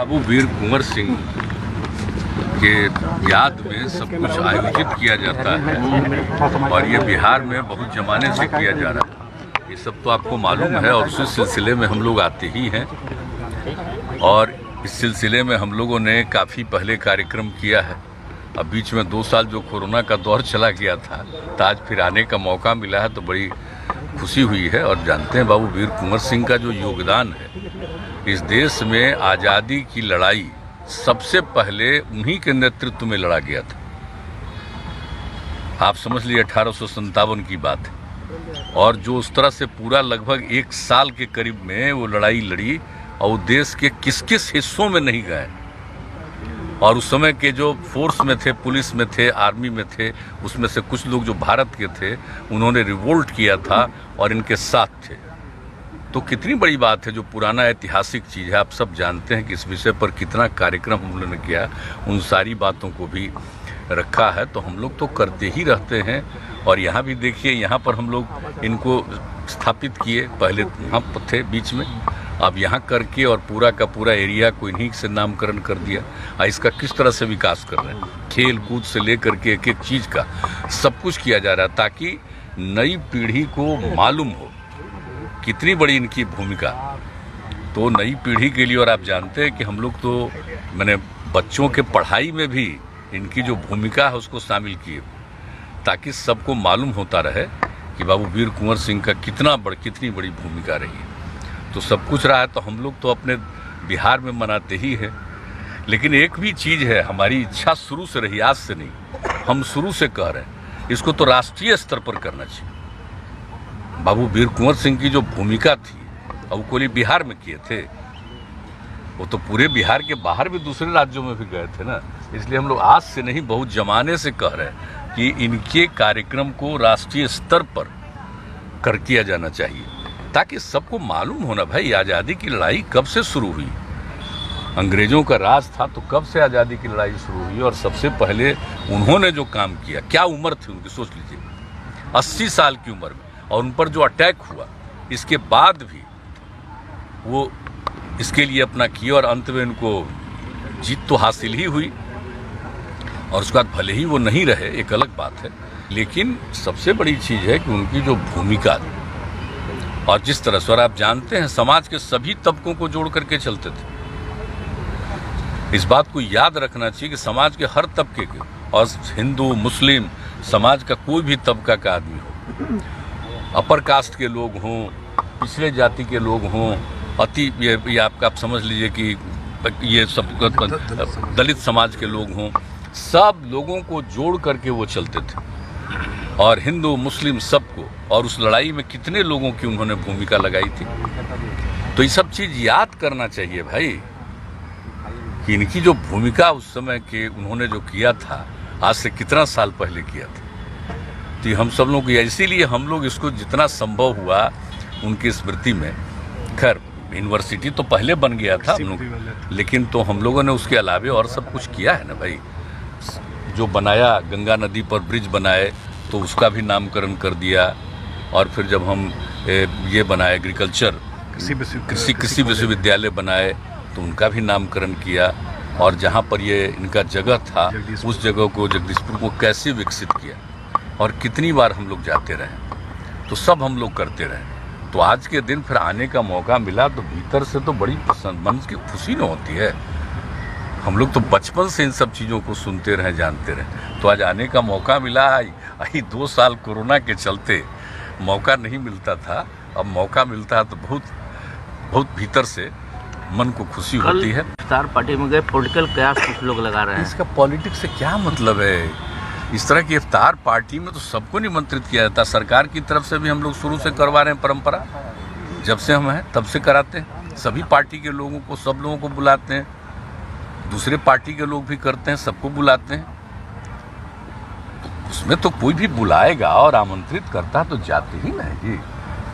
बाबू वीर कुंवर सिंह के याद में सब कुछ आयोजित किया जाता है और ये बिहार में बहुत ज़माने से किया जा रहा है। ये सब तो आपको मालूम है और उसी सिलसिले में हम लोग आते ही हैं और इस सिलसिले में हम लोगों ने काफ़ी पहले कार्यक्रम किया है। अब बीच में 2 साल जो कोरोना का दौर चला गया था तो आज फिर आने का मौका मिला है तो बड़ी खुशी हुई है। और जानते हैं बाबू वीर कुंवर सिंह का जो योगदान है इस देश में आज़ादी की लड़ाई सबसे पहले उन्हीं के नेतृत्व में लड़ा गया था। आप समझ लीजिए 1857 की बात है और जो उस तरह से पूरा लगभग 1 साल के करीब में वो लड़ाई लड़ी और देश के किस किस हिस्सों में नहीं गए और उस समय के जो फोर्स में थे, पुलिस में थे, आर्मी में थे, उसमें से कुछ लोग जो भारत के थे उन्होंने रिवोल्ट किया था और इनके साथ थे। तो कितनी बड़ी बात है, जो पुराना ऐतिहासिक चीज़ है। आप सब जानते हैं कि इस विषय पर कितना कार्यक्रम हम लोगों ने किया, उन सारी बातों को भी रखा है। तो हम लोग तो करते ही रहते हैं और यहाँ भी देखिए, यहाँ पर हम लोग इनको स्थापित किए। पहले वहाँ थे बीच में, अब यहाँ करके और पूरा का पूरा एरिया को इन्हीं से नामकरण कर दिया। इसका किस तरह से विकास कर रहे हैं, खेल कूद से लेकर के एक एक चीज़ का सब कुछ किया जा रहा है ताकि नई पीढ़ी को मालूम हो कितनी बड़ी इनकी भूमिका। तो नई पीढ़ी के लिए, और आप जानते हैं कि हम लोग तो मैंने बच्चों के पढ़ाई में भी इनकी जो भूमिका है उसको शामिल किए ताकि सबको मालूम होता रहे कि बाबू वीर कुंवर सिंह का कितनी बड़ी भूमिका रही है। तो सब कुछ रहा है तो हम लोग तो अपने बिहार में मनाते ही हैं। लेकिन एक भी चीज़ है, हमारी इच्छा शुरू से रही, आज से नहीं, हम शुरू से कह रहे हैं इसको तो राष्ट्रीय स्तर पर करना चाहिए। बाबू वीर कुंवर सिंह की जो भूमिका थी और वो कोई बिहार में किए थे, वो तो पूरे बिहार के बाहर भी दूसरे राज्यों में भी गए थे ना। इसलिए हम लोग आज से नहीं, बहुत जमाने से कह रहे हैं कि इनके कार्यक्रम को राष्ट्रीय स्तर पर कर किया जाना चाहिए ताकि सबको मालूम होना भाई आज़ादी की लड़ाई कब से शुरू हुई। अंग्रेजों का राज था तो कब से आज़ादी की लड़ाई शुरू हुई और सबसे पहले उन्होंने जो काम किया, क्या उम्र थी उनकी, सोच लीजिए 80 साल की उम्र में, और उन पर जो अटैक हुआ इसके बाद भी वो इसके लिए अपना किया और अंत में उनको जीत तो हासिल ही हुई। और उसके बाद भले ही वो नहीं रहे, एक अलग बात है, लेकिन सबसे बड़ी चीज़ है कि उनकी जो भूमिका और जिस तरह से, और आप जानते हैं समाज के सभी तबकों को जोड़ करके चलते थे। इस बात को याद रखना चाहिए कि समाज के हर तबके के, और हिंदू मुस्लिम समाज का कोई भी तबका का आदमी हो, अपर कास्ट के लोग हों, पिछले जाति के लोग हों, ये आप समझ लीजिए कि ये सब दलित समाज के लोग हों, सब लोगों को जोड़ करके वो चलते थे और हिंदू मुस्लिम सबको, और उस लड़ाई में कितने लोगों की उन्होंने भूमिका लगाई थी। तो ये सब चीज़ याद करना चाहिए भाई कि इनकी जो भूमिका उस समय के उन्होंने जो किया था, आज से कितना साल पहले किया था। तो हम सब लोग, इसीलिए हम लोग इसको जितना संभव हुआ उनकी स्मृति में, खैर यूनिवर्सिटी तो पहले बन गया था हम लोग, लेकिन तो हम लोगों ने उसके अलावे और सब कुछ किया है ना भाई। जो बनाया, गंगा नदी पर ब्रिज बनाए तो उसका भी नामकरण कर दिया, और फिर जब हम ये बनाए एग्रीकल्चर कृषि विश्वविद्यालय बनाए तो उनका भी नामकरण किया, और जहाँ पर ये इनका जगह था उस जगह को, जगदीशपुर को कैसे विकसित किया और कितनी बार हम लोग जाते रहे, तो सब हम लोग करते रहे। तो आज के दिन फिर आने का मौका मिला तो भीतर से तो बड़ी मन की खुशी न होती है। हम लोग तो बचपन से इन सब चीज़ों को सुनते रहे, जानते रहे, तो आज आने का मौका मिला। 2 साल कोरोना के चलते मौका नहीं मिलता था, अब मौका मिलता है तो बहुत भीतर से मन को खुशी होती है। इफ्तार पार्टी में गए, पॉलिटिकल कयास कुछ लोग लगा रहे हैं। इसका पॉलिटिक्स से क्या मतलब है? इस तरह की इफ्तार पार्टी में तो सबको निमंत्रित किया जाता है। सरकार की तरफ से भी हम लोग शुरू से करवा रहे हैं, परंपरा जब से हम हैं तब से कराते हैं। सभी पार्टी के लोगों को, सब लोगों को बुलाते हैं, दूसरे पार्टी के लोग भी करते हैं, सबको बुलाते हैं। तो उसमें तो कोई भी बुलाएगा और आमंत्रित करता है तो जाते ही नहीं जी,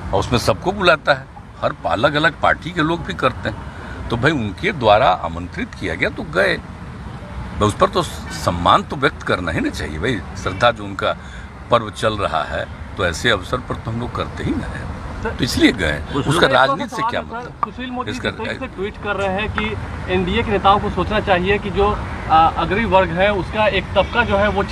और उसमें सबको बुलाता है, हर अलग अलग पार्टी के लोग भी करते हैं। तो भाई उनके द्वारा आमंत्रित किया गया तो गए, उस पर तो सम्मान तो व्यक्त करना ही नहीं चाहिए भाई। श्रद्धा जो उनका पर्व चल रहा है तो ऐसे अवसर पर तो हम लोग करते ही ना है। तो इसलिए गए। उसका राजनीति से क्या मतलब? सुशील मोदी से ट्वीट कर रहे हैं कि एनडीए के नेताओं को सोचना चाहिए कि जो अग्रणी वर्ग है उसका एक तबका जो है वो